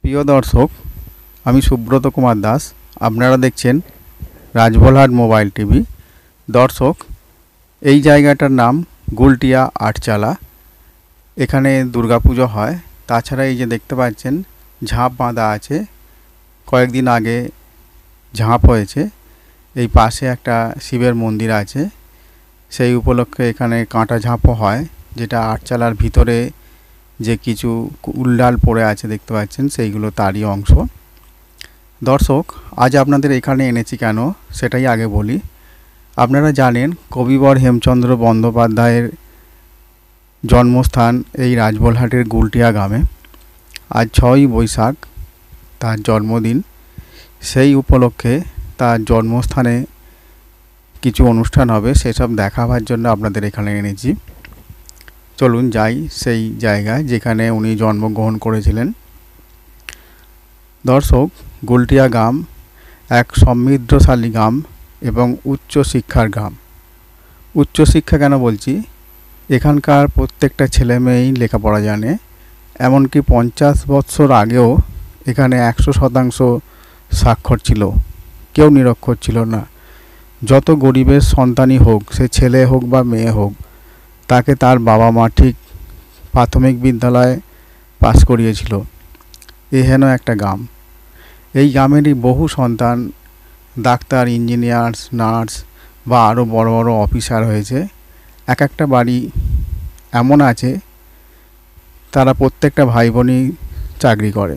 প্রিয় দর্শক, আমি সুব্রত কুমার দাস। আপনারা দেখছেন রাজবলহাট মোবাইল টিভি। দর্শক, এই জায়গাটার নাম গুলটিয়া আটচালা। এখানে দুর্গাপুজো হয়। তাছাড়া এই যে দেখতে পাচ্ছেন ঝাঁপ বাঁধা আছে, কয়েকদিন আগে ঝাঁপ হয়েছে। এই পাশে একটা শিবের মন্দির আছে, সেই উপলক্ষে এখানে কাঁটা ঝাঁপও হয়, যেটা আটচালার ভিতরে যে কিছু উল্ডাল পড়ে আছে দেখতে পাচ্ছেন, সেইগুলো তারই অংশ। দর্শক, আজ আপনাদের এখানে এনেছি কেন সেটাই আগে বলি। আপনারা জানেন কবিবর হেমচন্দ্র বন্দ্যোপাধ্যায়ের জন্মস্থান এই রাজবলহাটের গুলটিয়া গ্রামে। আজ 6ই বৈশাখ তার জন্মদিন। সেই উপলক্ষে তার জন্মস্থানে কিছু অনুষ্ঠান হবে, সেসব দেখাবার জন্য আপনাদের এখানে এনেছি। চলুন যাই সেই জায়গায় যেখানে উনি জন্মগ্রহণ করেছিলেন। দর্শক, গুলটিয়া গ্রাম এক সমৃদ্ধশালী গ্রাম এবং উচ্চশিক্ষার গ্রাম। উচ্চশিক্ষা কেন বলছি, এখানকার প্রত্যেকটা ছেলে মেয়েই লেখাপড়া জানে। এমনকি 50 বছর আগেও এখানে 100% স্বাক্ষর ছিল, কেউ নিরক্ষর ছিল না। যত গরিবের সন্তানই হোক, সে ছেলে হোক বা মেয়ে হোক, তাকে তার বাবা মা ঠিক প্রাথমিক বিদ্যালয়ে পাস করিয়েছিল। এহেন একটা গ্রাম। এই গ্রামেরই বহু সন্তান ডাক্তার, ইঞ্জিনিয়ার, নার্স বা আরও বড় বড় অফিসার হয়েছে। এক একটা বাড়ি এমন আছে, তারা প্রত্যেকটা ভাই বোনই চাকরি করে।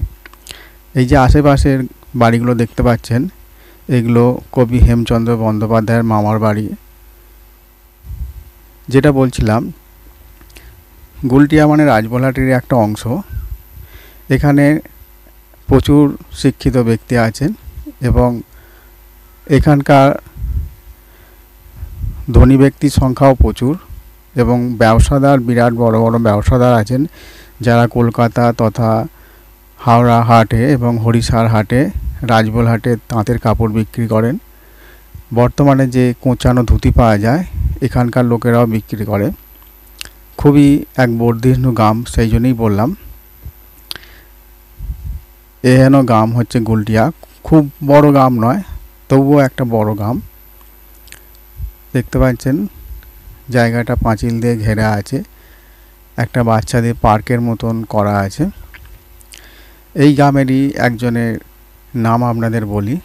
এই যে আশেপাশের বাড়িগুলো দেখতে পাচ্ছেন, এগুলো কবি হেমচন্দ্র বন্দ্যোপাধ্যায়ের মামার বাড়ি। যেটা বলছিলাম, গুলটিয়া মানে রাজবলহাটের একটা অংশ। এখানে প্রচুর শিক্ষিত ব্যক্তি আছেন এবং এখানকার ধনী ব্যক্তির সংখ্যাও প্রচুর এবং ব্যবসাদার, বিরাট বড় বড় ব্যবসাদার আছেন, যারা কলকাতা তথা হাওড়া হাটে এবং হরিশার হাটে, রাজবলহাটে তাঁতের কাপড় বিক্রি করেন। বর্তমানে যে কোঁচানো ধুতি পাওয়া যায়, এখানকার লোকেরাও বিক্রি করে। খুবই এক বর্ধিষ্ণু গ্রাম, সেই জন্যই বললাম। এহেন গ্রাম হচ্ছে গুলটিয়া। খুব বড় গ্রাম নয়, তবুও একটা বড় গ্রাম। দেখতে পাচ্ছেন জায়গাটা পাঁচিল দিয়ে ঘেরা আছে, একটা বাচ্চাদের পার্কের মতন করা আছে। এই গ্রামেরই একজনের নাম আপনাদের বলি,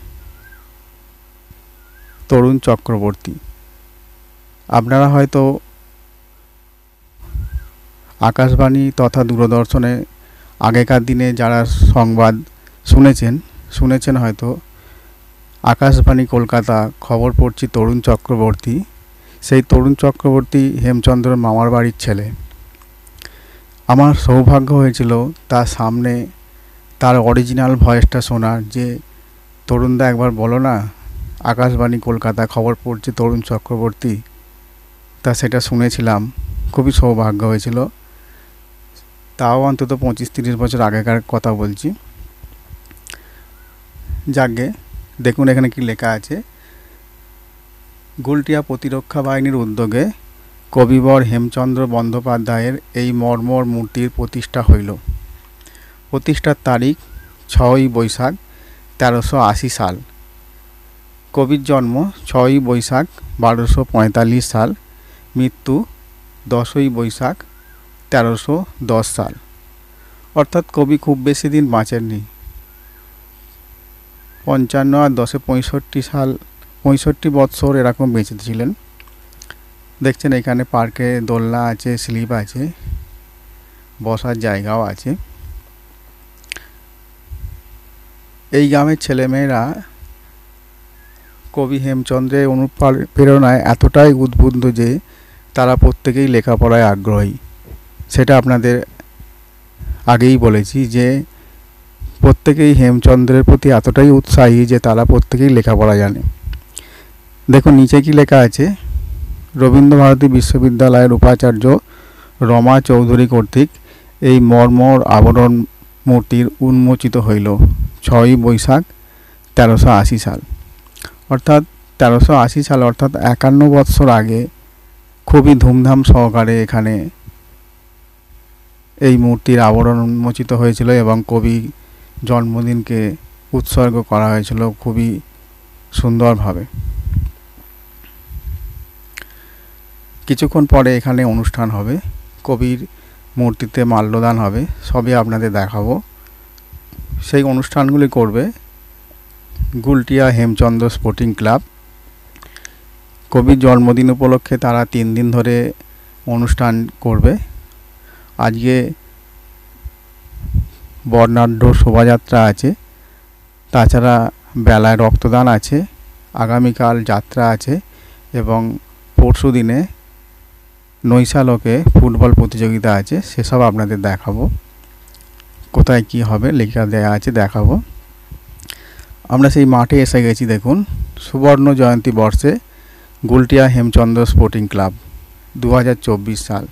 তরুণ চক্রবর্তী। আপনারা হয়তো আকাশবাণী তথা দূরদর্শনে আগেকার দিনে যারা সংবাদ শুনেছেন হয়তো, আকাশবাণী কলকাতা খবর পড়ছি তরুণ চক্রবর্তী। সেই তরুণ চক্রবর্তী হেমচন্দ্রের মামার বাড়ির ছেলে। আমার সৌভাগ্য হয়েছিল তার সামনে তার অরিজিনাল ভয়েসটা শোনার, যে তরুণদা একবার বলো না, আকাশবাণী কলকাতা খবর পড়ছে তরুণ চক্রবর্তী। তা সেটা শুনেছিলাম, খুবই সৌভাগ্য হয়েছিল। তাও অন্তত 25-30 বছর আগেকার কথা বলছি। যাকে দেখুন এখানে কি লেখা আছে, গুলটিয়া প্রতিরক্ষা বাহিনীর উদ্যোগে কবিবর হেমচন্দ্র বন্দ্যোপাধ্যায়ের এই মর্মর মূর্তির প্রতিষ্ঠা হইল। প্রতিষ্ঠার তারিখ 6ই বৈশাখ 1380 সাল। কবির জন্ম 6ই বৈশাখ 1245 সাল। মৃত্যু 10ই বৈশাখ 1310 সাল। অর্থাৎ কবি খুব বেশি দিন বাঁচেননি। 55 আর 10 65 সাল, 65 বৎসর এরকম বেঁচেছিলেন। দেখছেন এখানে পার্কে দোলনা আছে, স্লিপ আছে, বসার জায়গাও আছে। এই গ্রামের ছেলেমেয়েরা কবি হেমচন্দ্রের অনুপ্রেরণায় এতটাই উদ্বুদ্ধ যে তারা প্রত্যেকেই লেখাপড়ায় আগ্রহী। সেটা আপনাদের আগেই বলেছি যে প্রত্যেকেই হেমচন্দ্রের প্রতি এতটাই উৎসাহী যে তারা প্রত্যেকেই লেখাপড়া জানে। দেখুন নিচে কি লেখা আছে, রবীন্দ্রভারতী বিশ্ববিদ্যালয়ের উপাচার্য রমা চৌধুরী কর্তৃক এই মর্মর আবরণ মূর্তির উন্মোচিত হইল 6ই বৈশাখ 1380 সাল। অর্থাৎ 1380 সাল, অর্থাৎ 51 বৎসর আগে খুবই ধুমধাম সহকারে এখানে এই মূর্তির আবরণ উন্মোচিত হয়েছিল এবং কবি জন্মদিনকে উৎসর্গ করা হয়েছিল খুবই সুন্দরভাবে। কিছুক্ষণ পরে এখানে অনুষ্ঠান হবে, কবির মূর্তিতে মাল্যদান হবে, সবই আপনাদের দেখাবো। সেই অনুষ্ঠানগুলি করবে গুলটিয়া হেমচন্দ্র স্পোর্টিং ক্লাব। কবির জন্মদিন উপলক্ষে তারা 3 দিন ধরে অনুষ্ঠান করবে। আজকে বর্ণাঢ্য শোভাযাত্রা আছে, তাছাড়া বেলায় রক্তদান আছে, আগামীকাল যাত্রা আছে এবং পরশু দিনে নৈশালকে ফুটবল প্রতিযোগিতা আছে। সেসব আপনাদের দেখাবো, কোথায় কি হবে লেখা দেওয়া আছে, দেখাবো। আমরা সেই মাঠে এসে গেছি। দেখুন, সুবর্ণ জয়ন্তী বর্ষে গুলটিয়া হেমচন্দ্র স্পোর্টিং ক্লাব 2024 সাল।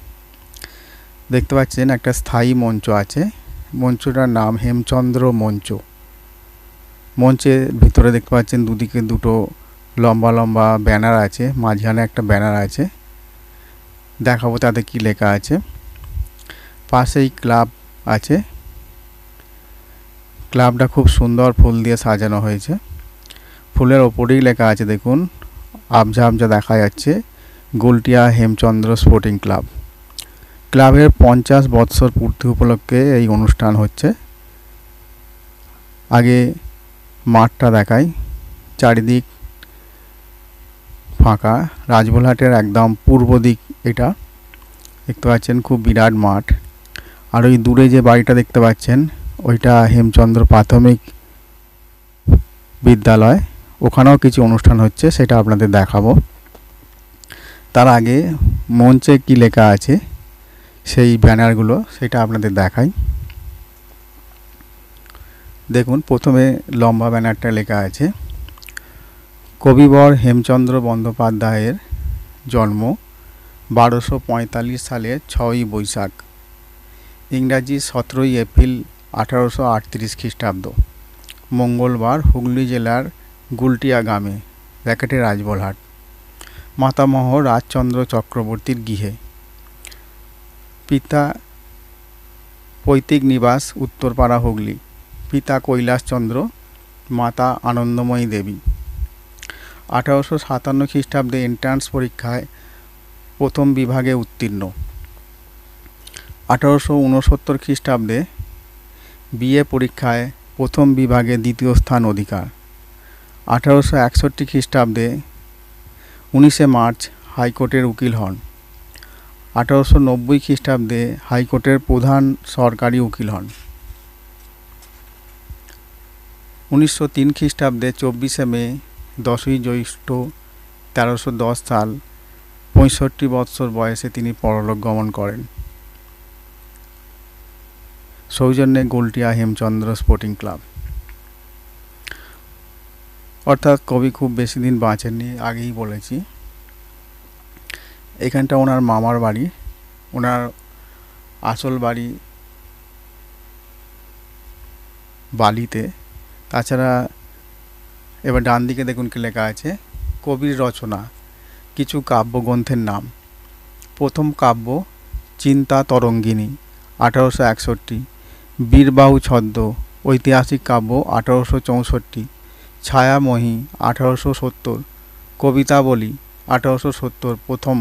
দেখতে পাচ্ছেন একটা স্থায়ী মঞ্চ আছে, মঞ্চটার নাম হেমচন্দ্র মঞ্চ। মঞ্চের ভিতরে দেখতে পাচ্ছেন দুদিকে দুটো লম্বা লম্বা ব্যানার আছে, মাঝখানে একটা ব্যানার আছে, দেখাবো তাতে কি লেখা আছে। পাশেই ক্লাব আছে, ক্লাবটা খুব সুন্দর ফুল দিয়ে সাজানো হয়েছে। ফুলের ওপরেই লেখা আছে, দেখুন আবঝা আবঝা দেখা যাচ্ছে, গুলটিয়া হেমচন্দ্র স্পোর্টিং ক্লাব। ক্লাবের 50 বৎসর পূর্তি উপলক্ষে এই অনুষ্ঠান হচ্ছে। আগে মাঠটা দেখাই, চারিদিক ফাঁকা, রাজবলহাটের একদম পূর্ব দিক এটা দেখতে পাচ্ছেন, খুব বিরাট মাঠ। আর ওই দূরে যে বাড়িটা দেখতে পাচ্ছেন ওইটা হেমচন্দ্র প্রাথমিক বিদ্যালয়, ওখানেও কিছু অনুষ্ঠান হচ্ছে, সেটা আপনাদের দেখাবো। তার আগে মঞ্চে কি লেখা আছে সেই ব্যানারগুলো সেটা আপনাদের দেখাই। দেখুন, প্রথমে লম্বা ব্যানারটা লেখা আছে, কবিবর হেমচন্দ্র বন্দ্যোপাধ্যায়ের জন্ম 1245 সালের 6ই বৈশাখ, ইংরাজি 17ই এপ্রিল 1838 খ্রিস্টাব্দ, মঙ্গলবার, হুগলি জেলার গুলটিয়া গ্রামে ব্র্যাকেটে রাজবলহাট, মাতামহ রাজচন্দ্র চক্রবর্তীর গৃহে। পিতা পৈতৃক নিবাস উত্তরপাড়া, হুগলি। পিতা কৈলাসচন্দ্র, মাতা আনন্দময়ী দেবী। 1857 খ্রিস্টাব্দে এন্ট্রান্স পরীক্ষায় প্রথম বিভাগে উত্তীর্ণ। 1869 খ্রিস্টাব্দে বিএ পরীক্ষায় প্রথম বিভাগে দ্বিতীয় স্থান অধিকার। 1861 খ্রিস্টাব্দে 19শে মার্চ হাইকোর্টের উকিল হন। 1890 খ্রিস্টাব্দে হাইকোর্টের প্রধান সরকারি উকিল হন। 1903 খ্রিস্টাব্দে 24শে মে 10ই জ্যৈষ্ঠ 1310 সাল 65 বৎসর বয়সে তিনি পরলোক গমন করেন। সৌজন্যে গুলটিয়া হেমচন্দ্র স্পোর্টিং ক্লাব। অর্থাৎ কবি খুব বেশি দিন বাঁচেননি, আগেই বলেছি। এখানটা ওনার মামার বাড়ি, ওনার আসল বাড়ি বালিতে। তাছাড়া এবার ডান দিকে দেখুন কি লেখা আছে, কবির রচনা, কিছু কাব্যগ্রন্থের নাম। প্রথম কাব্য চিন্তা তরঙ্গিনী 1861, বীরবাহু ছদ্ম ঐতিহাসিক কাব্য 1864, ছায়াময়ী 1870, কবিতাবলী 1870, প্রথম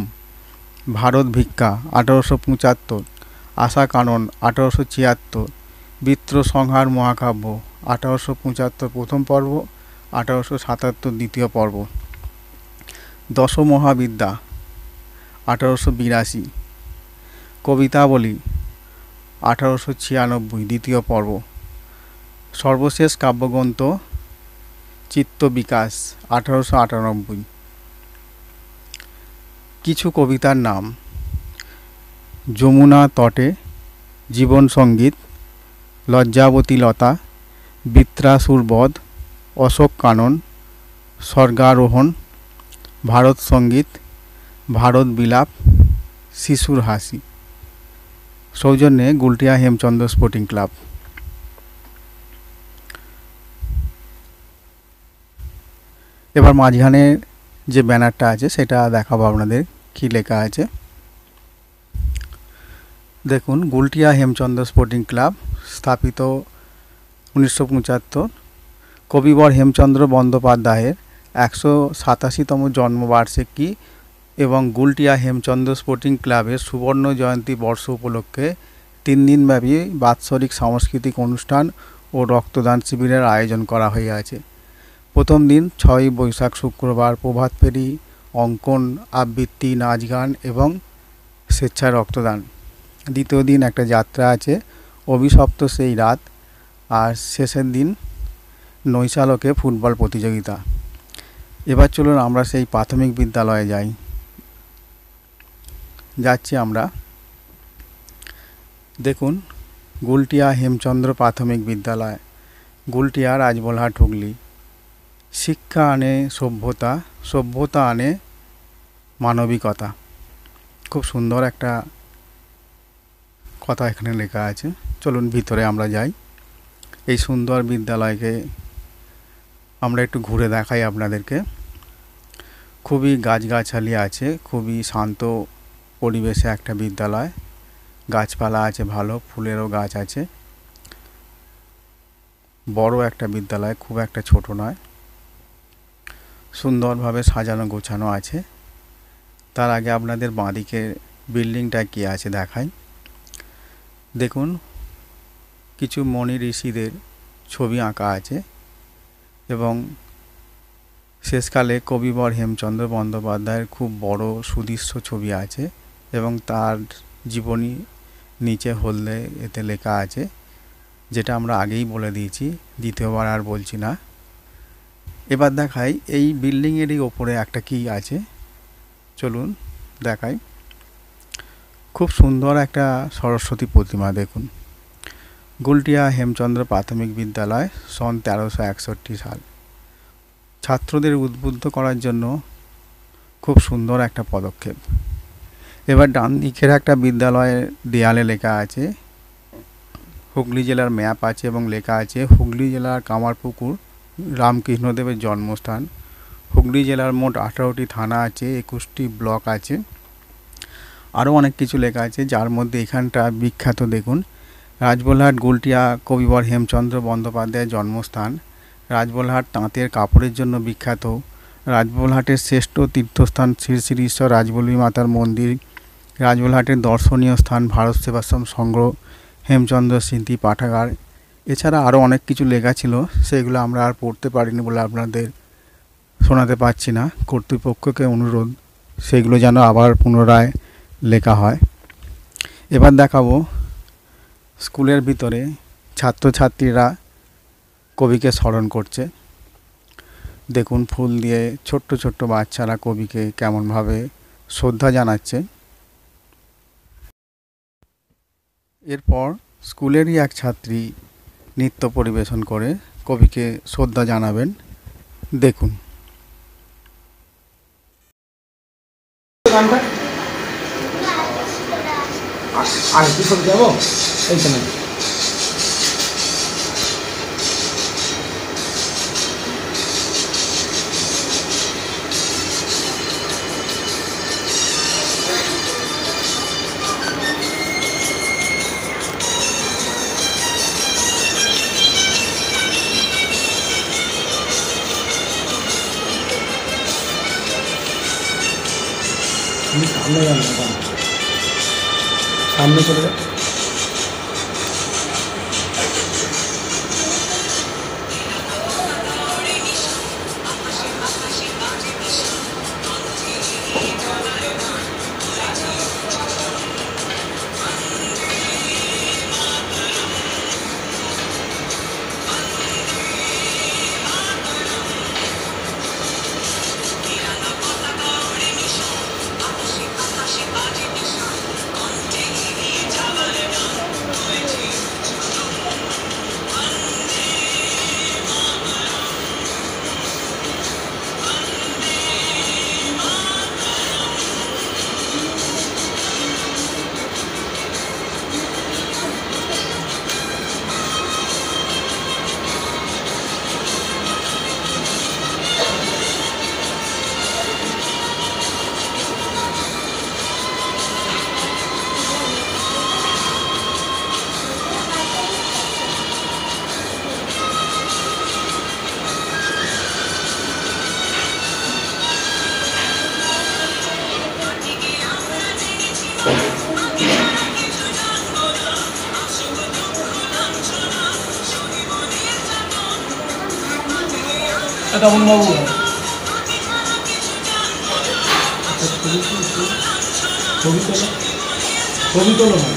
ভারত ভিক্ষা 1875, আশা কানন 1876, বৃত্র সংহার মহাকাব্য 1875 প্রথম পর্ব, 1877 দ্বিতীয় পর্ব, দশমহাবিদ্যা 1882, কবিতাবলী 1896 দ্বিতীয় পর্ব, সর্বশেষ কাব্যগ্রন্থ চিত্ত বিকাশ 1898। কিছু কবিতার নাম: যমুনা তটে, জীবন সঙ্গীত, লজ্জাবতী লতা, বৃত্রাসুর বধ, অশোক কানন, স্বর্গারোহণ, ভারত সঙ্গীত, ভারত বিলাপ, শিশুর হাসি। সৌজন্যে গুলটিয়া হেমচন্দ্র স্পোর্টিং ক্লাব। এবার মাঝখানে যে ব্যানারটা আছে সেটা দেখাবো আপনাদের কি লেখা আছে। দেখুন, গুলটিয়া হেমচন্দ্র স্পোর্টিং ক্লাব স্থাপিত 1975। কবিবর হেমচন্দ্র বন্দ্যোপাধ্যায়ের 187তম জন্মবার্ষিকী এবং গুলটিয়া হেমচন্দ্র স্পোর্টিং ক্লাবের সুবর্ণ জয়ন্তী বর্ষ উপলক্ষে 3 দিনব্যাপী বাৎসরিক সাংস্কৃতিক অনুষ্ঠান ও রক্তদান শিবিরের আয়োজন করা হয়েছে। প্রথম দিন 6ই বৈশাখ শুক্রবার প্রভাত ফেরি, অঙ্কন, আবৃত্তি, নাচ গান এবং স্বেচ্ছায় রক্তদান। দ্বিতীয় দিন একটা যাত্রা আছে, অভিশপ্ত সেই রাত। আর শেষের দিন নৈশালকে ফুটবল প্রতিযোগিতা। এবার চলুন আমরা সেই প্রাথমিক বিদ্যালয়ে যাচ্ছি আমরা। দেখুন, গুলটিয়া হেমচন্দ্র প্রাথমিক বিদ্যালয়, গুলটিয়া, রাজবলহাট, হুগলি। শিক্ষা আনে সভ্যতা, সভ্যতা আনে মানবিকতা। খুব সুন্দর একটা কথা এখানে লেখা আছে। চলুন ভিতরে আমরা যাই। এই সুন্দর বিদ্যালয়কে আমরা একটু ঘুরে দেখাই আপনাদেরকে। খুবই গাছগাছালি আছে, খুবই শান্ত পরিবেশে একটা বিদ্যালয়। গাছপালা আছে ভালো, ফুলেরও গাছ আছে। বড় একটা বিদ্যালয়, খুব একটা ছোট নয়। সুন্দরভাবে সাজানো গোছানো আছে। তার আগে আপনাদের বাঁদিকে বিল্ডিংটা কি আছে দেখাই। দেখুন, কিছু মনি ঋষিদের ছবি আঁকা আছে এবং শেষকালে কবিবর হেমচন্দ্র বন্দ্যোপাধ্যায়ের খুব বড় সুদৃশ্য ছবি আছে এবং তার জীবনী নিচে হলদে এতে লেখা আছে, যেটা আমরা আগেই বলে দিয়েছি, দ্বিতীয়বার আর বলছি না। এবার দেখাই এই বিল্ডিংয়েরই ওপরে একটা কি আছে, চলুন দেখাই। খুব সুন্দর একটা সরস্বতী প্রতিমা। দেখুন, গুলটিয়া হেমচন্দ্র প্রাথমিক বিদ্যালয়, সন 1361 সাল। ছাত্রদের উদ্বুদ্ধ করার জন্য খুব সুন্দর একটা পদক্ষেপ। এবার ডান দিকের একটা বিদ্যালয়ের দেয়ালে লেখা আছে, হুগলি জেলার ম্যাপ আছে এবং লেখা আছে হুগলি জেলার কামারপুকুর রামকৃষ্ণদেবের জন্মস্থান। হুগলি জেলার মোট 18টি থানা আছে, 21টি ব্লক আছে, আরও অনেক কিছু লেখা আছে, যার মধ্যে এখানটা বিখ্যাত। দেখুন, রাজবলহাট গুলটিয়া কবিবর হেমচন্দ্র বন্দ্যোপাধ্যায়ের জন্মস্থান। রাজবলহাট তাঁতের কাপড়ের জন্য বিখ্যাত। রাজবলহাটের শ্রেষ্ঠ তীর্থস্থান শ্রী শ্রী ঈশ্বর রাজবল্লভী মাতার মন্দির। রাজবলহাটের দর্শনীয় স্থান ভারত সেবাশ্রম সংঘ, হেমচন্দ্র স্মৃতি পাঠাগার। এছাড়া আরও অনেক কিছু লেখা ছিল, সেগুলো আমরা আর পড়তে পারিনি বলে আপনাদের শোনাতে পারছি না। কর্তৃপক্ষকে অনুরোধ সেগুলো যেন আবার পুনরায় লেখা হয়। এবার দেখাবো স্কুলের ভিতরে ছাত্রছাত্রীরা কবিকে স্মরণ করছে। দেখুন, ফুল দিয়ে ছোট্ট ছোট্ট বাচ্চারা কবিকে কেমনভাবে শ্রদ্ধা জানাচ্ছে। এরপর স্কুলেরই এক ছাত্রী নৃত্য পরিবেশন করে কবিকে শ্রদ্ধা জানাবেন। দেখুন, সামনে চলে যাও। তপনবাবু ছবি তোলো, ছবি তোলো না।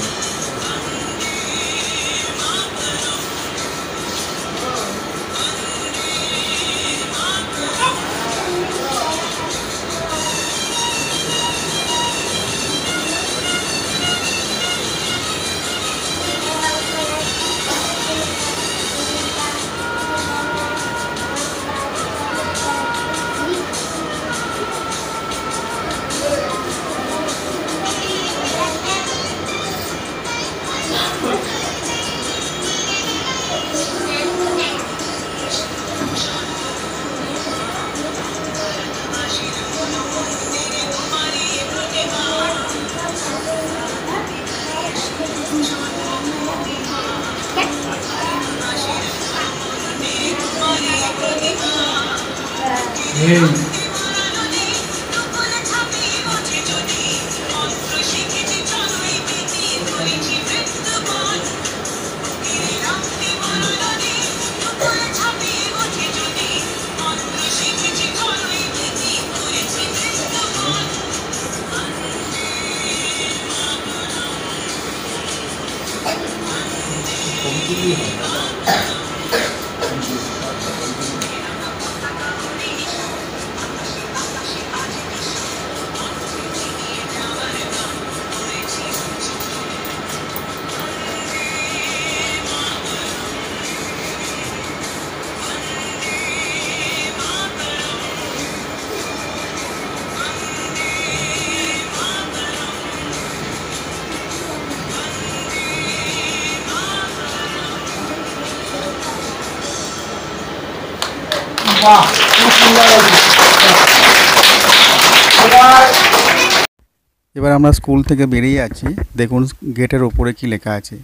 এবার আমরা স্কুল থেকে বেরিয়ে আছি। দেখুন গেটের ওপরে কি লেখা আছে,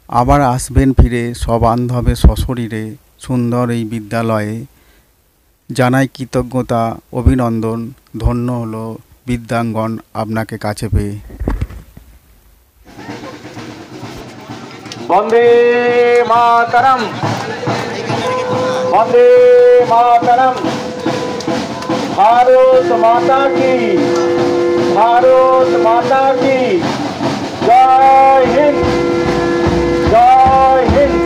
আবার আসবেন ফিরে সবান্ধবে সশরীরে সুন্দর এই বিদ্যালয়ে, জানাই কৃতজ্ঞতা অভিনন্দন, ধন্য হলো বিদ্যাঙ্গন আপনাকে কাছে পেয়ে। বন্দে মাতরম, বন্দে মাতরম, ভারত মাতা কি, ভারত মাতা কি জয় হিন্দ, জয় হিন্দ।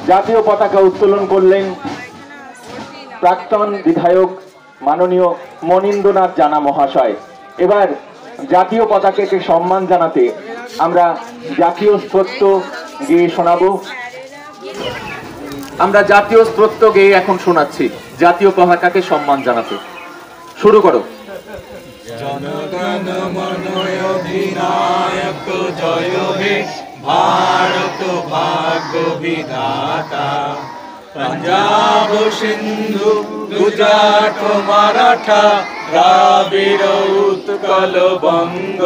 জাতীয় পতাকা উত্তোলন করলেন প্রাক্তন বিধায়ক মাননীয় মনীন্দ্রনাথ জানা মহাশয়। এবার জাতীয় পতাকাকে সম্মান জানাতে আমরা জাতীয় স্তোত্র গেয়ে শোনাবো। আমরা জাতীয় স্তোত্র গেয়ে এখন শোনাচ্ছি জাতীয় পতাকাকে সম্মান জানাতে। শুরু করো। জনগণ মন অধিনায়ক জয় হে ভারত ভাগ্য বিধাতা, पंजाब सिंधु गुजरात मराठा द्राविड़ उत्कल बंग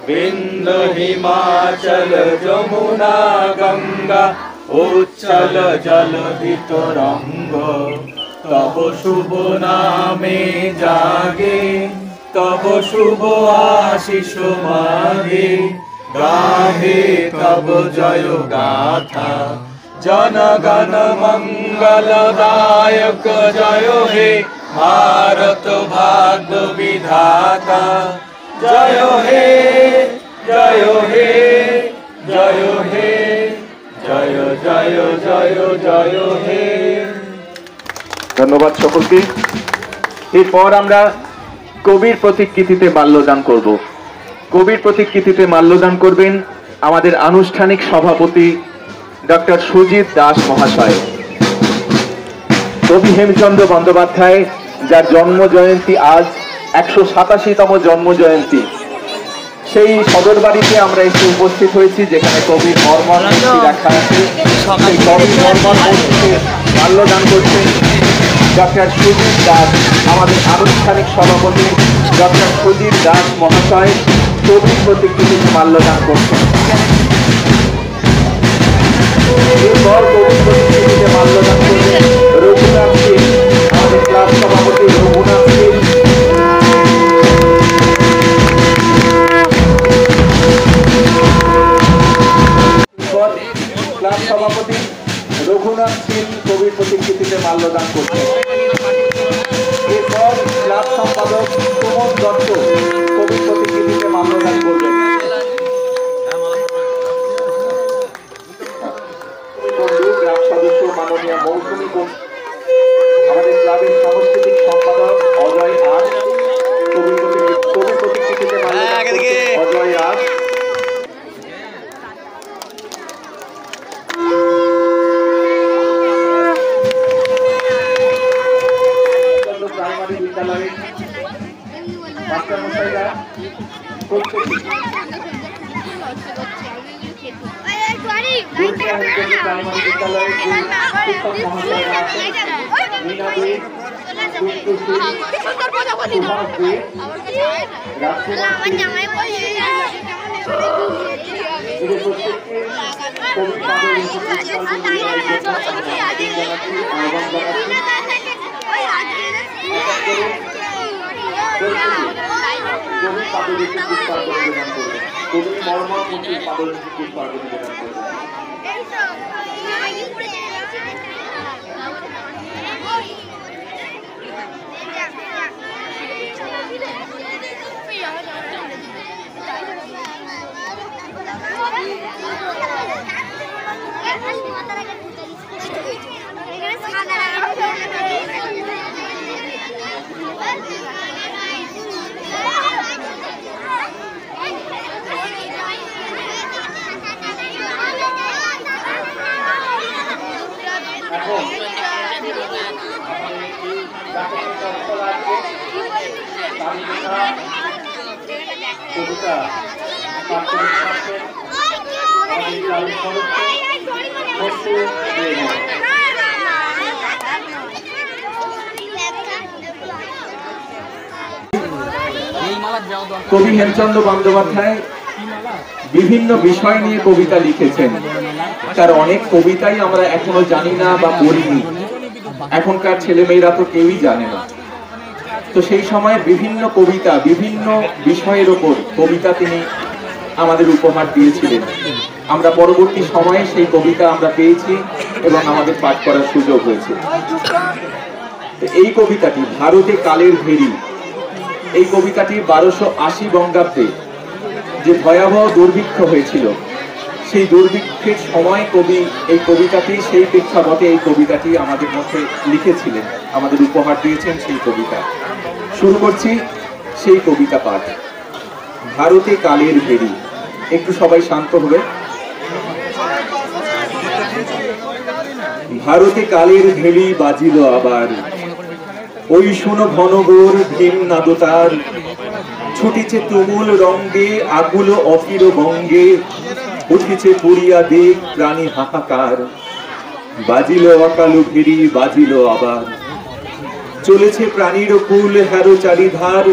विंध्य हिमाचल जमुना गंगा उच्चल जलधि तरंग तब शुभ नामे जागे तब शुभ आशीष मागे गाहे तब जय गाथा जनगण मंगलदायक जय हे भारत भाग्य विधाता जय हे जय हे जय हे जय जय जय जय हे। ধন্যবাদ সকলকে। এরপর আমরা কবির প্রতিকৃতিতে মাল্যদান করব। কবির প্রতিকৃতিতে মাল্যদান করবেন আমাদের আনুষ্ঠানিক সভাপতি ডক্টর সুজিত দাস মহাশয়। কবি হেমচন্দ্র বন্দ্যোপাধ্যায় যার জন্ম জয়ন্তী আজ 187তম জন্ম জয়ন্তী, সেই সদর বাড়িতে আমরা এসে উপস্থিত হয়েছি যেখানে কবির মর্মর মূর্তি রাখা আছে। সেই কবির মর্মর মূর্তিতে মাল্যদান করছেন ডক্টর সুজিত দাস, আমাদের আনুষ্ঠানিক সভাপতি ডক্টর সুজিত দাস মহাশয় কবির প্রতিকৃতিতে মাল্যদান করছেন। এরপর কবির প্রতিকৃতিতে মাল্যদান করবেন রঘুনাথ সিং, আমাদের ক্লাব সভাপতি রঘুনাথ সিং। মাল্যদান করছেন। এরপর ক্লাব সম্পাদক সুমন দত্ত কবির প্রতিকৃতিতে মাল্যদান করবেন। গ্রাম সদস্য মাননীয় মৌসুমী, আমাদের ক্লাবের সাংস্কৃতিক সম্পাদক অজয় আজ কবির প্রতিকৃতিতে মাল্যদান করছেন। অজয় আজ প্রাইমারি বিদ্যালয়ের মাস্টারমশাইরা প্রত্যেকে প্রাইমারি বিদ্যালয়ের শিক্ষক মহাশয়রা আছেন। মীনা দে, কবি মর্মমন্ত্রী পাদলিপি পুষ্পার্ঘ্য নিবেদন করবেন। কবি হেমচন্দ্র বন্দ্যোপাধ্যায় বিভিন্ন বিষয় নিয়ে কবিতা লিখেছেন। তার অনেক কবিতাই আমরা এখনো জানি না বা পড়িনি, এখনকার ছেলেমেয়েরা তো কেউই জানে না। তো সেই সময় বিভিন্ন কবিতা, বিভিন্ন বিষয়ের ওপর কবিতা তিনি আমাদের উপহার দিয়েছিলেন। আমরা পরবর্তী সময়ে সেই কবিতা আমরা পেয়েছি এবং আমাদের পাঠ করার সুযোগ হয়েছে। এই কবিতাটি ভারতে কালের ভেরি, এই কবিতাটি 1280 বঙ্গাব্দে যে ভয়াবহ দুর্ভিক্ষ হয়েছিল, সেই দুর্ভিক্ষের সময় কবি এই কবিতাটি, সেই প্রেক্ষাপটে এই কবিতাটি আমাদের মধ্যে লিখেছিলেন, আমাদের উপহার দিয়েছেন সেই কবিতা। শুরু করছি সেই কবিতা পাঠ। ভারতে কালের ভেরি। একটু সবাই শান্ত হবে। ভারতে কালের ভেরি বাজিল আবার, ওই শোনো ঘনঘোর ভীম নাদতার, ছুটিছে তুমুল রঙ্গে আকুল অফির বঙ্গে, উঠিছে পুরিয়া দেব প্রাণী হাহাকার। বাজিল অকালু ভেরি বাজিল আবার, চলেছে প্রাণীর কুল হেরো চারিধার,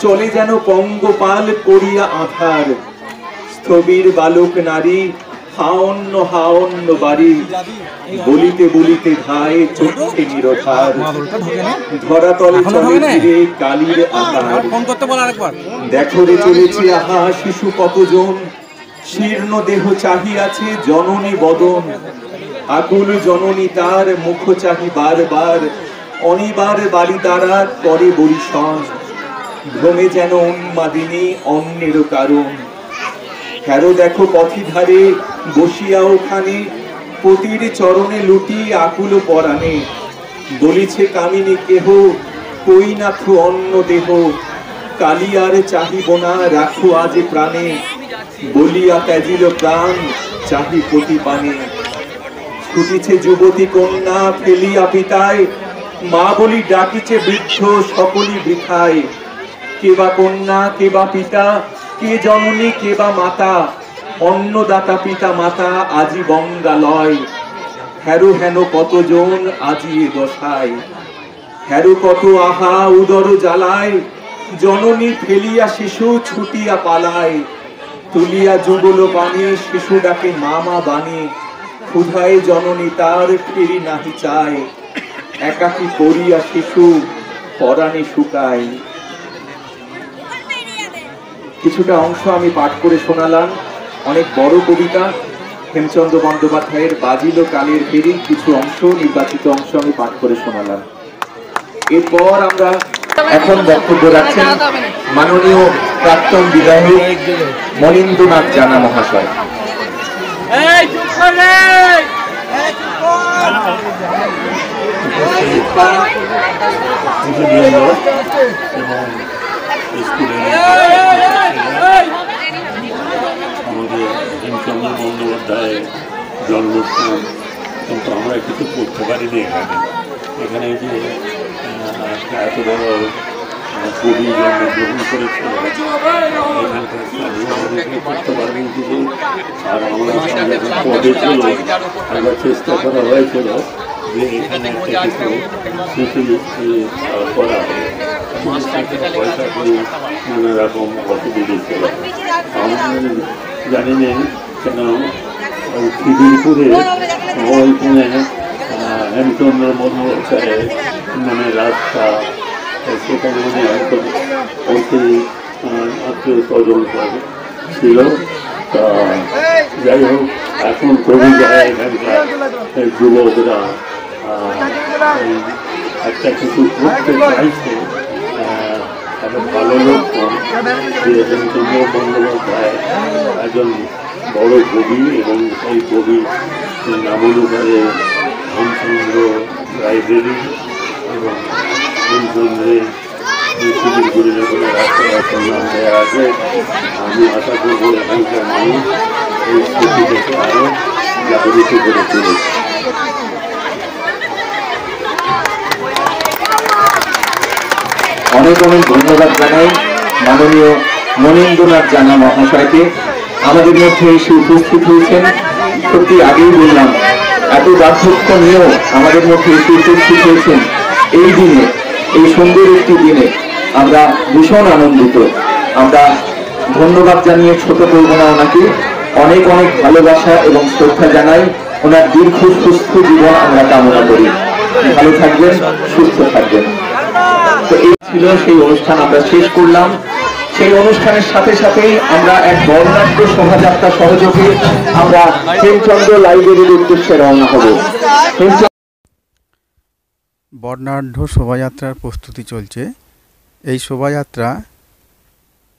চলে যেন পঙ্গপাল করিয়া আধার। স্থবির বালক নারী হাওন্ন হাওন্ন বাড়ি, বলিতে বলিতে ধায় চোখে নিরধার। ধরাতলে চলে ধীরে কালির আকার, দেখো রে চলেছে আহা শিশু কতজন, শীর্ণ দেহ চাহিয়াছে জননী বদন। আকুল জননী তার মুখ চাহি বারবার, অনিবার বাড়ি দ্বারা করে বরিশন। ভ্রমে যেন উন্মাদিনী অন্যের কারণ, হেরো দেখো পথি ধারে বসিয়া ওখানে, পতির চরণে লুটি আকুল পরাণে। বলিছে কামিনী কেহ কই নাথু অন্য দেহ, কালিয়ার চাহিব না রাখো আজ প্রাণে। বলিয়া ত্যাজিল প্রাণ চাহি পতি পানে। ছুটিছে যুবতী কন্যা ফেলিয়া পিতায়, মা বলি ডাকিছে বৃদ্ধ সকলই বৃথায়। কে বা কন্যা কে বা পিতা, কে জননী কে বা মাতা, অন্নদাতা পিতা মাতা আজি বঙ্গালয়। হেরো হেন কতজন আজি এ দশায়, হেরো কত আহা উদর জ্বালায়। জননী ফেলিয়া শিশু ছুটিয়া পালায়, তুলিয়া যুগল বাণী শিশু ডাকে মামা বাণী। ক্ষুধায় জননী তার ফিরি নাহি চায়, একাকী করিয়া শিশু পরাণে শুকায়। কিছুটা অংশ আমি পাঠ করে শোনালাম। অনেক বড় কবিতা, হেমচন্দ্র বন্দ্যোপাধ্যায়ের বাজিল কালের ফেরির কিছু অংশ, নির্বাচিত অংশ আমি পাঠ করে শোনালাম। এরপর আমরা এখন বক্তব্য রাখছেন মাননীয় প্রাক্তন বিধায়ক মনীন্দ্রনাথ জানা মহাশয়। আমাদের হেমচন্দ্র বন্দ্যোপাধ্যায়ের জন্মস্থান, কিন্তু আমরা কিছু করতে পারিনি এখানে যে এত বড় কবি জন্মগ্রহণ করেছিল, এখানকার স্থানীয় করতে পারবেন কিছু। আর আমরা পদে ছিল, একবার চেষ্টা করা হয়েছিল যে এখানে একটা কিছু স্মৃতি করা হবে, পয়সা করে নানা রকম অসুবিধে ছিল। আমরা জানি না কেন খিদিরপুরে ওইখানে হেমচন্দ্র বন্দ্যোপাধ্যায়ের মানে রাস্তা, সেখানে মানে একদম অতি আত্মীয় স্বজন ছিল। তা যাই হোক, এখন কবি যায় এখানকার যুবকরা একটা কিছু করতে চাইছে, একটা ভালো লক্ষণ যে হেমচন্দ্র বন্দ্যোপাধ্যায় একজন বড় কবি, এবং সেই কবি নামানুসারে হেমচন্দ্র লাইব্রেরি এবং হেমচন্দ্রের শিলিগুড়ি যখন রাস্তার নাম দেওয়া আছে, আমি আশা করব এখানকার মানুষ এই স্মৃতি দেখে আরও জাগরিত করে তুলেছে। অনেক অনেক ধন্যবাদ জানাই মাননীয় মনীন্দ্রনাথ জানা মহাশয়কে। আমাদের মধ্যে এসে উপস্থিত হয়েছেন, সত্যি আগেই বললাম, এত বার্ধক্য নিয়েও আমাদের মধ্যে এসে উপস্থিত হয়েছেন এই দিনে, এই সুন্দর একটি দিনে আমরা ভীষণ আনন্দিত। আমরা ধন্যবাদ জানিয়ে ছোট করব না ওনাকে, অনেক অনেক ভালোবাসা এবং শ্রদ্ধা জানাই। ওনার দীর্ঘ সুস্থ জীবন আমরা কামনা করি। ভালো থাকবেন, সুস্থ থাকবেন। তো এই ছিল সেই অনুষ্ঠান, আমরা শেষ করলাম। সেই অনুষ্ঠানের সাথে সাথেই আমরা এক বর্ণাঢ্য শোভাযাত্রা সহযোগে আমরা হেমচন্দ্র লাইব্রেরির উদ্দেশ্যে রওনা হব। বর্ণাঢ্য শোভাযাত্রার প্রস্তুতি চলছে। এই শোভাযাত্রা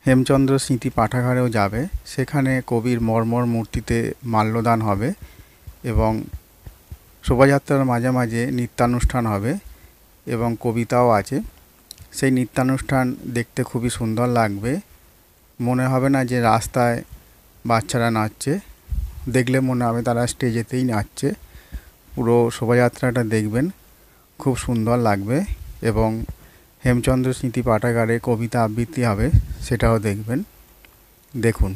হেমচন্দ্র স্মৃতি পাঠাগারেও যাবে, সেখানে কবির মর্মর মূর্তিতে মাল্যদান হবে এবং শোভাযাত্রার মাঝে মাঝে নৃত্যানুষ্ঠান হবে এবং কবিতাও আছে। সেই নৃত্যানুষ্ঠান দেখতে খুবই সুন্দর লাগবে, মনে হবে না যে রাস্তায় বাচ্চারা নাচছে, দেখলে মনে হবে তারা স্টেজেতেই নাচছে। পুরো শোভাযাত্রাটা দেখবেন, খুব সুন্দর লাগবে। এবং হেমচন্দ্র স্মৃতি পাঠাগারে কবিতা আবৃত্তি হবে, সেটাও দেখবেন। দেখুন।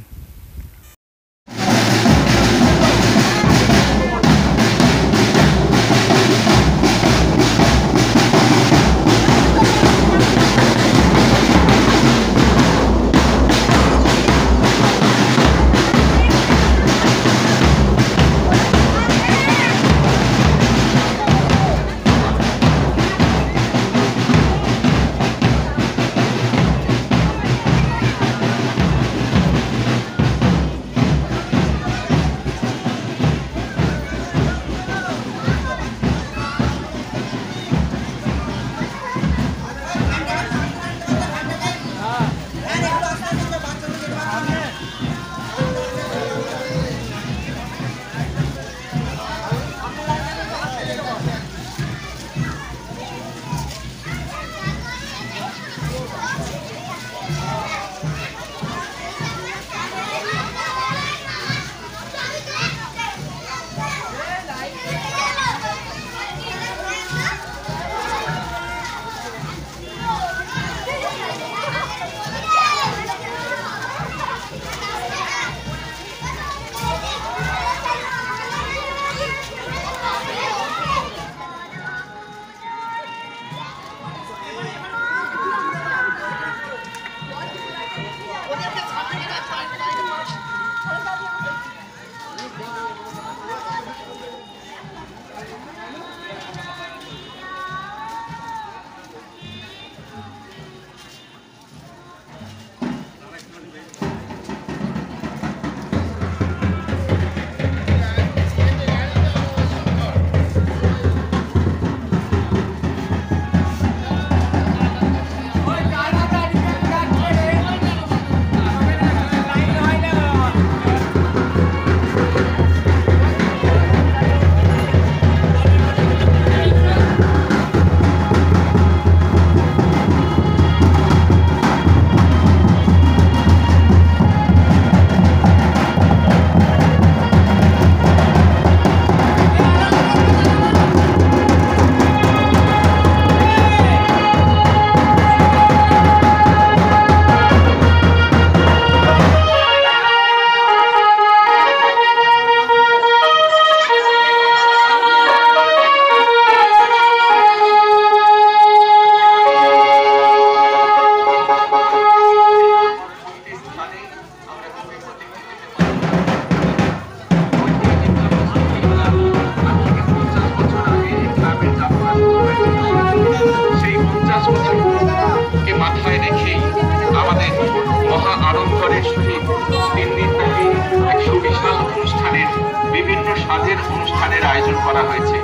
অনুষ্ঠানের আয়োজন করা হয়েছে।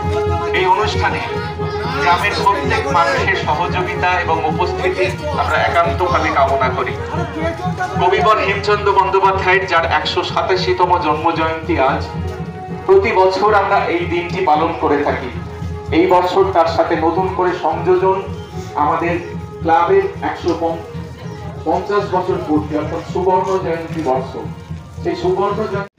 এই অনুষ্ঠানে গ্রামের প্রত্যেক মানুষের সহযোগিতা এবং উপস্থিতি আমরা একান্তভাবে কামনা করি। কবিবর হেমচন্দ্র বন্দ্যোপাধ্যায়ের যার 187তম জন্ম জয়ন্তী আজ, প্রতি বছর আমরা এই দিনটি পালন করে থাকি। এই বছর তার সাথে নতুন করে সংযোজন আমাদের ক্লাবের 150 বছর পূর্তি, অর্থাৎ সুবর্ণ জয়ন্তী বর্ষ। সেই সুবর্ণ জয়ন্তী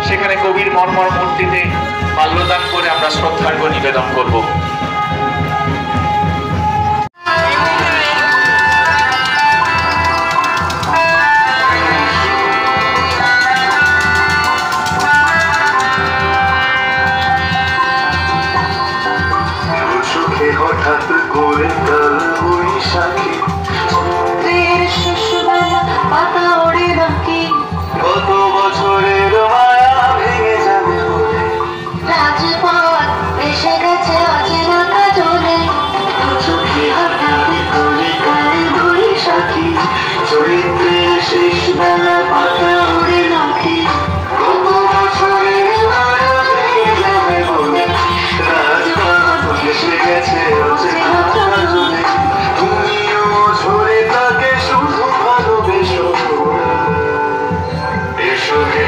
সেখানে কবির মর্মর মূর্তিতে মাল্যদান করে আমরা শ্রদ্ধার্ঘ্য নিবেদন করব। হঠাৎ করে কাল বৈশাখী পাতা ওড়ে নাকি কত বছরের মায়া ভেঙে যাবে রাজপথ এসে গেছে অচেনা কাজলে চোখে হঠাৎ করে কাল বৈশাখী চরিত্রের শেষ বেলা পাতা ওড়ে নাকি কত বছরের মায়া ভেঙে যাবে বলে রাজপথ এসে গেছে অচেনা কাজলে তুমিও ঝরে তাকে শুধু ভালোবেসো এসো হে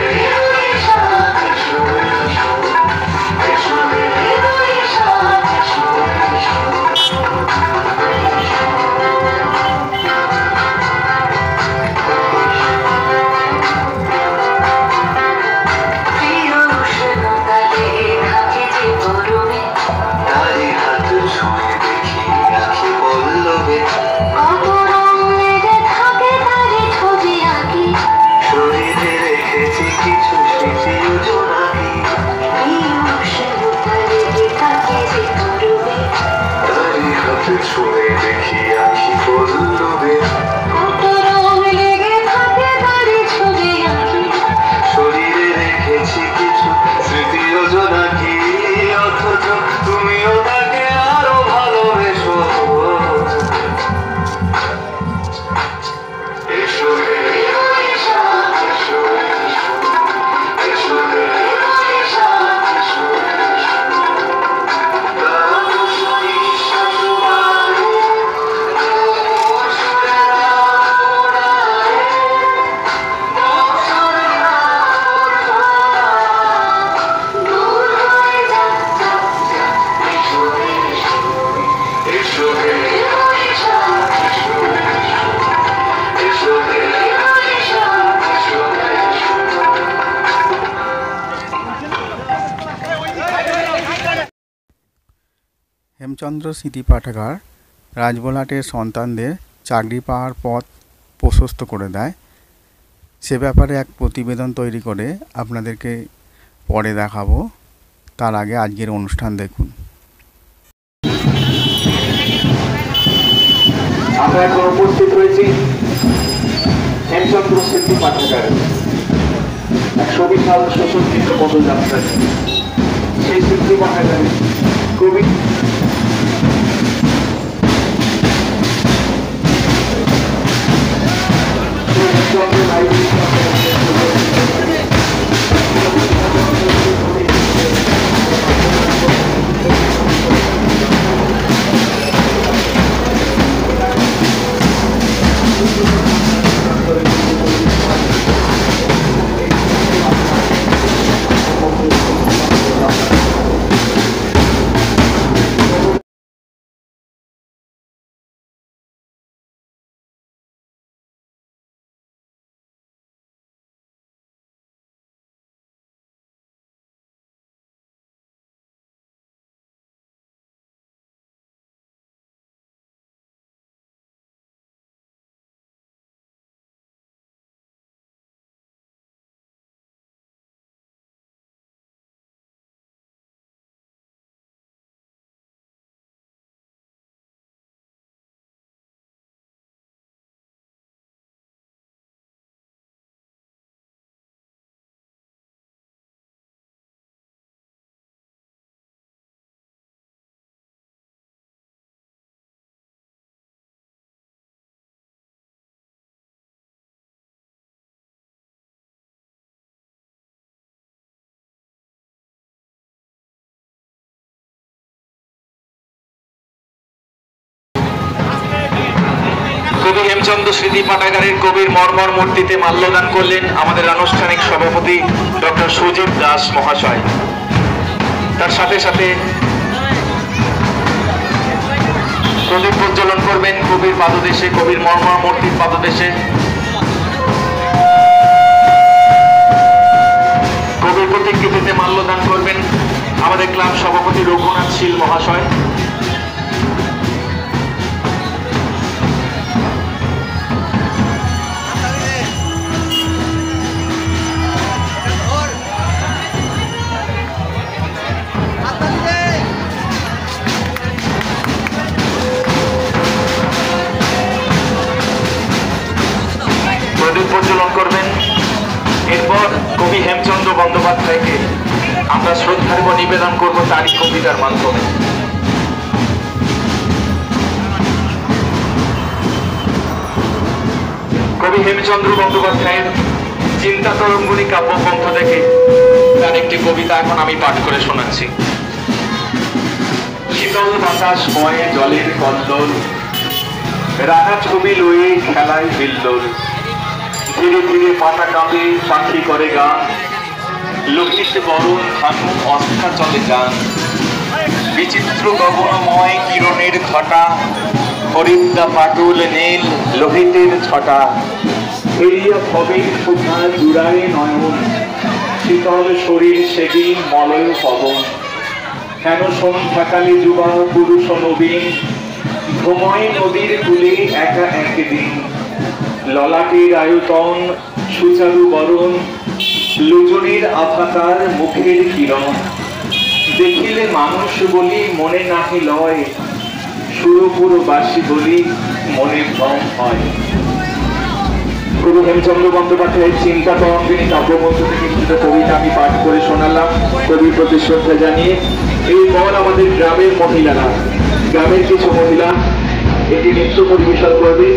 হেমচন্দ্র স্মৃতি পাঠাগার রাজবলহাটের সন্তানদের চাকরি পাওয়ার পথ প্রশস্ত করে দেয়, সে ব্যাপারে এক প্রতিবেদন তৈরি করে আপনাদেরকে পরে দেখাবো। তার আগে আজকের অনুষ্ঠান দেখুন। আমরা এখন উপস্থিত হয়েছি হেমচন্দ্র স্মৃতি পাঠাগারে, এক সুবিশাল সুসজ্জিত পদযাত্রা। সেই স্মৃতি পাঠাগারে কবি কবি হেমচন্দ্র স্মৃতি পাঠাগারের কবির মর্মর মূর্তিতে মাল্যদান করলেন আমাদের আনুষ্ঠানিক সভাপতি ডক্টর সুজিত দাস মহাশয়। তার সাথে সাথে প্রদীপ প্রজ্বলন করবেন কবির পাদদেশে, কবির মর্মর মূর্তির পাদদেশে। কবির প্রতিকৃতিতে মাল্যদান করবেন আমাদের ক্লাব সভাপতি রঘুনাথ শীল মহাশয়। প্রজ্বলন করবেন। এরপর কবি হেমচন্দ্র বন্দ্যোপাধ্যায়কে আমরা শ্রদ্ধার্ঘ নিবেদন করব তারই কবিতার মাধ্যমে। কবি হেমচন্দ্র বন্দ্যোপাধ্যায়ের চিন্তা তরঙ্গিনী কাব্যগ্রন্থ থেকে তার একটি কবিতা এখন আমি পাঠ করে শোনাচ্ছি। শীতল বাতাস বয়ে জলের কল্লোল, রাঙা ছবি লয়ে খেলায় বিল্লোল, ধীরে ধীরে পাতা কাঁপে পাখি করে গান, লোহিত বরণ ভানু অস্থা চলে যান, বিচিত্র গগনময় কিরণের ঘটা, হরিদ্রা পাটুল নীল লোহিতের ছটা, এরিয়া ভবে শোভা জুড়ায় নয়ন, শীতল শরীর সেদিন মলয় পবন, হেন সন্ধ্যাকালে যুবা পুরুষ নবীন, ঘুময় নদীর কূলে একা একদিন, ললাটের আয়তন সুচারু বরণ, লোচনের আভাকার মুখের কিরণ, দেখিলে মানুষ বলি মনে নাহি লয়, সুরপুরবাসী বলি মনে ভ্রম হয়। কবি হেমচন্দ্র বন্দ্যোপাধ্যায়ের চিন্তা তরঙ্গিনী কাব্যগ্রন্থ থেকে কিছু কবিতা আমি পাঠ করে শোনালাম কবির প্রতি শ্রদ্ধা জানিয়ে। এরপর আমাদের গ্রামের মহিলারা, গ্রামের কিছু মহিলা এটি নৃত্য পরিবেশন করবে।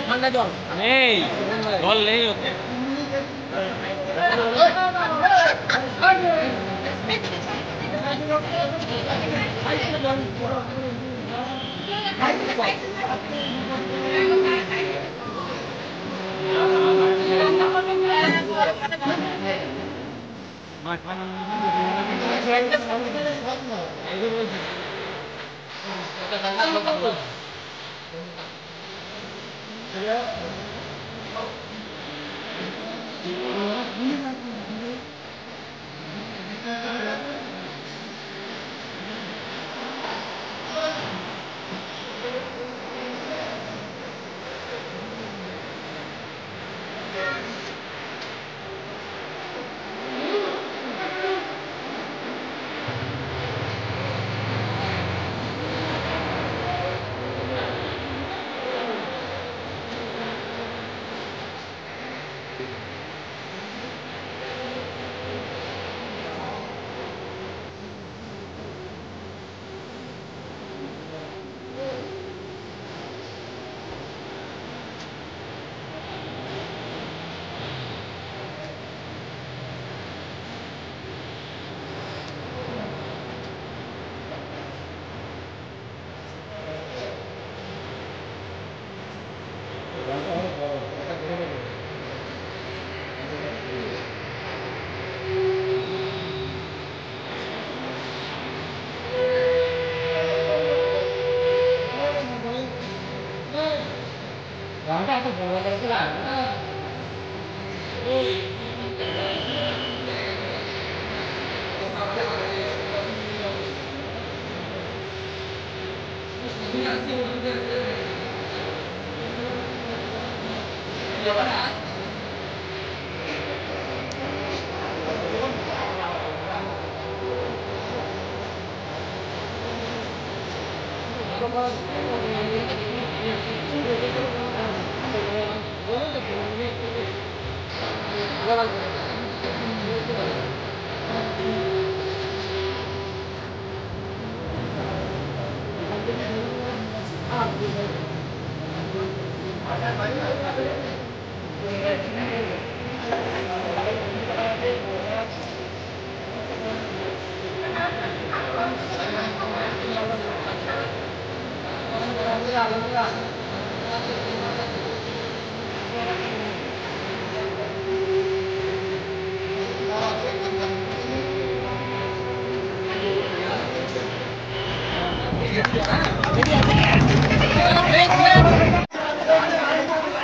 ঠান্ডা জল নেই, জল নেই ওতে।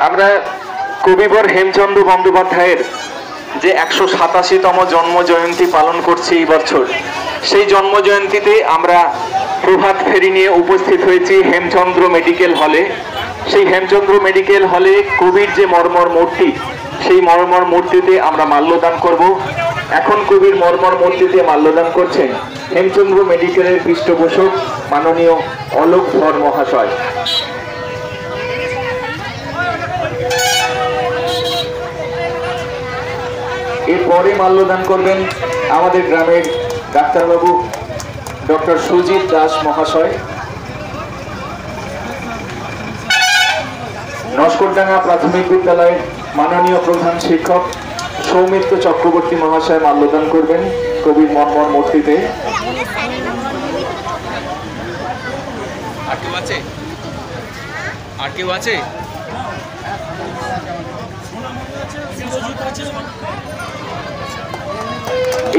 আমরা কবিবর হেমচন্দ্র বন্দ্যোপাধ্যায়ের যে 187তম জন্ম জয়ন্তী পালন করছি এই বছর, সেই জন্ম জয়ন্তীতে আমরা প্রভাত ফেরি নিয়ে উপস্থিত হয়েছি হেমচন্দ্র মেডিকেল হলে। সেই হেমচন্দ্র মেডিকেল হলে কবির যে মর্মর মূর্তি, সেই মর্মর মূর্তিতে আমরা মাল্যদান করব। এখন কবির মর্মর মূর্তিতে মাল্যদান করছেন হেমচন্দ্র মেডিকেলের পৃষ্ঠপোষক মাননীয় অলোক ধর মহাশয়। এরপরে মাল্যদান করবেন আমাদের গ্রামের ডাক্তারবাবু ডক্টর সুজিত দাস মহাশয়। নস্করডাঙ্গা প্রাথমিক বিদ্যালয়ের মাননীয় প্রধান শিক্ষক সৌমিত্র চক্রবর্তী মহাশয় মাল্যদান করবেন কবির মর্মর মূর্তিতে। আর কেউ আছে?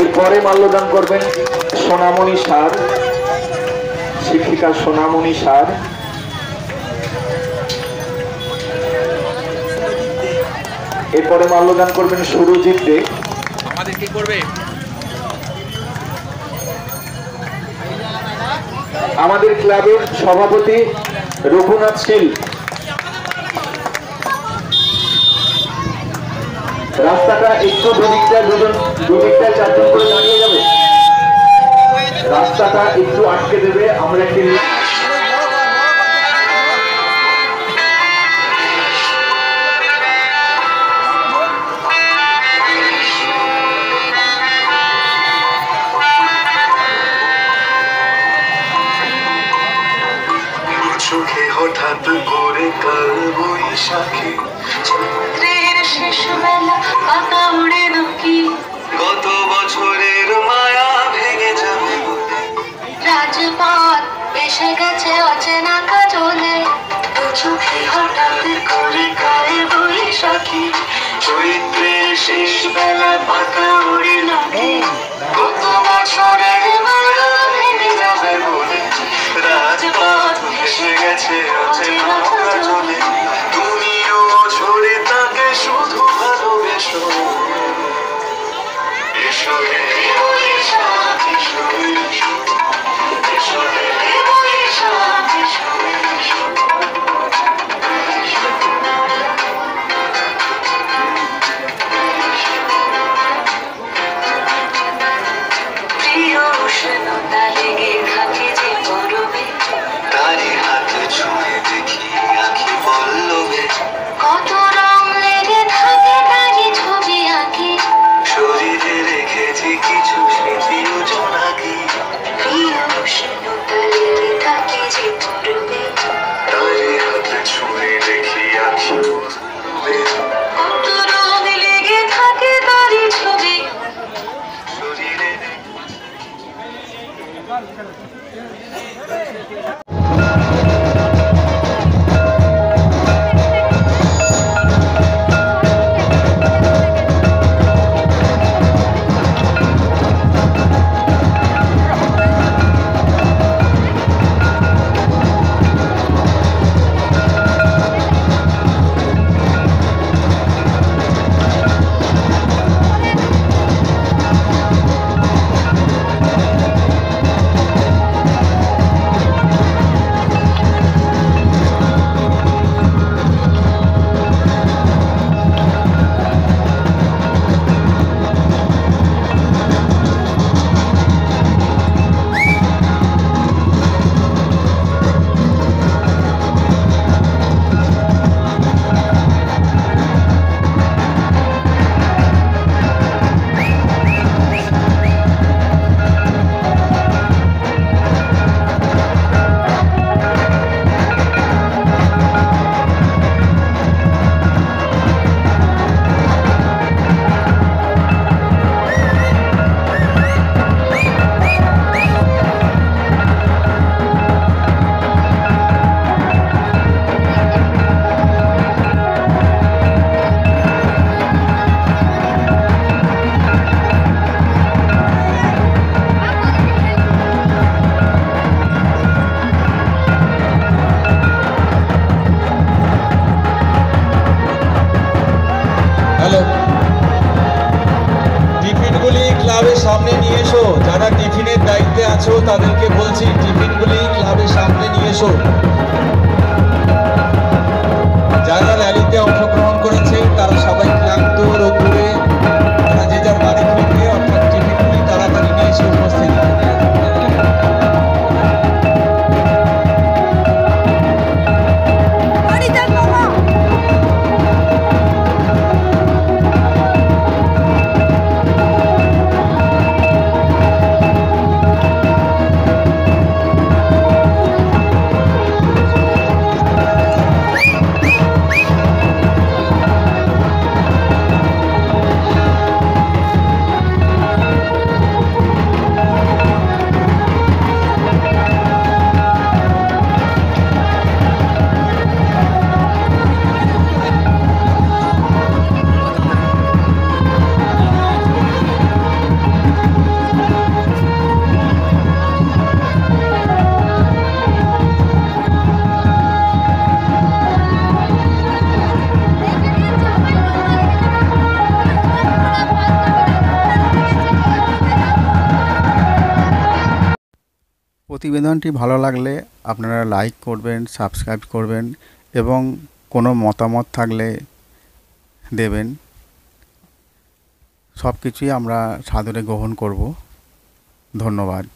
এরপরে মাল্যদান করবেন সোনামণি সার, শিক্ষিকা সোনামণি সার। এরপরে মাল্যদান করবেন সুরজিৎ দে। আমাদের কি করবে? আমাদের ক্লাবের সভাপতি রঘুনাথ শীল। রাস্তাটা একটু দুদিকটায় চারজন করে দাঁড়িয়ে যাবে, রাস্তাটা একটু আটকে দেবে। আমরা একটি চোখে হঠাৎ করে কাল বৈশাখী, চৈত্রের শেষ বেলা পাতা উড়ে নাকি, গত বছরের মায়া ভেঙে যাবে বলে, রাজপথ এসে গেছে অচেনা কাজলে, চোখে হঠাৎ করে কাল বৈশাখী, চৈত্রের শেষ বেলা পাতা উড়ে নাকি, গত বছরের মায়া ভেঙে যাবে বলে, রাজপথ এসে গেছে অচেনা কাজলে, তুমিও ছড়ে তাকে শুধু ভালোবেসো, এসো রে বৈশাখ, এসো এসো, এসো রে বৈশাখ, এসো এসো। প্রিয় উষ্ণতা লেগে থাকে যে গরমে, তারি হাত ছুঁয়ে দেখি আঁখি পল্লবে, কত রং লেগে থাকে তারি ছবি আঁকি, শরীরে রেখেছি কিছু স্মৃতি জোনাকি, প্রিয় উষ্ণতা লেগে থাকে যে গরমে, তারি হাত ছুঁয়ে দেখি আঁখি পল্লবে, কত রং লেগে থাকে তারি ছবি শরীরে। ক্লাবের সামনে নিয়ে এসো, যারা টিফিনের দায়িত্বে আছো তাদেরকে বলছি টিফিনগুলি ক্লাবের সামনে নিয়ে এসো। যারা র্যালিতে অংশগ্রহণ করেছে তারা সবাই ক্লান্ত রোদ্দুরে তারা যে যার বাড়ি ফিরবে, অর্থাৎ টিফিনগুলি তাড়াতাড়ি নিয়ে এসে উপস্থিত হবে। প্রতিবেদনটি ভালো লাগলে আপনারা লাইক করবেন, সাবস্ক্রাইব করবেন এবং কোনো মতামত থাকলে দেবেন। সব কিছুই আমরা সাদরে গ্রহণ করব। ধন্যবাদ।